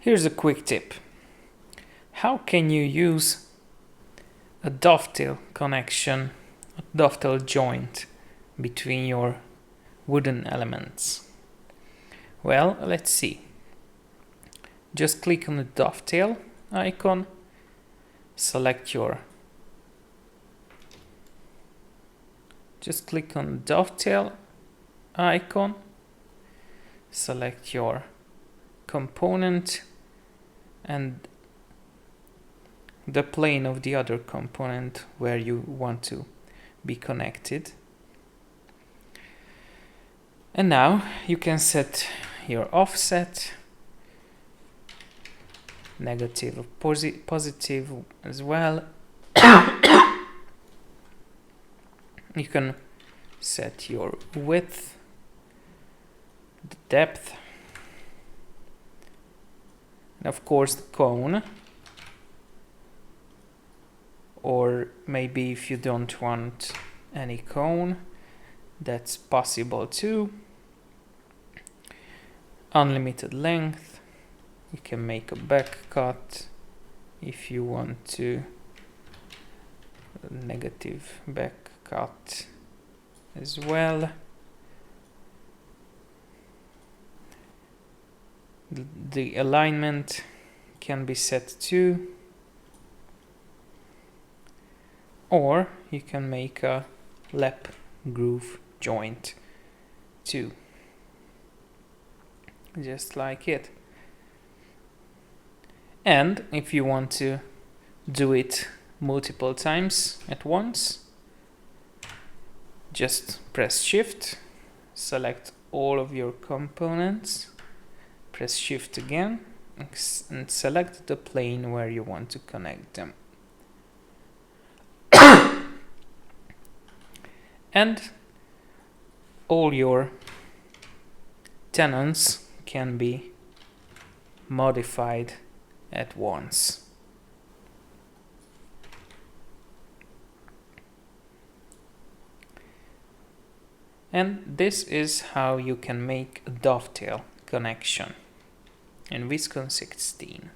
Here's a quick tip. How can you use a dovetail connection, a dovetail joint between your wooden elements? Well, let's see. Just click on the dovetail icon, select your just click on the dovetail icon, select your component and the plane of the other component where you want to be connected. And now you can set your offset, negative or positive as well. You can set your width, the depth, and of course the cone. Or maybe if you don't want any cone, that's possible too. Unlimited length. You can make a back cut if you want to. Negative back cut as well. The alignment can be set too. Or you can make a lap groove joint too. Just like it. And if you want to do it multiple times at once, just press Shift, select all of your components, press Shift again, and select the plane where you want to connect them. And all your tenons can be modified at once. And this is how you can make a dovetail connection in Viskon 16.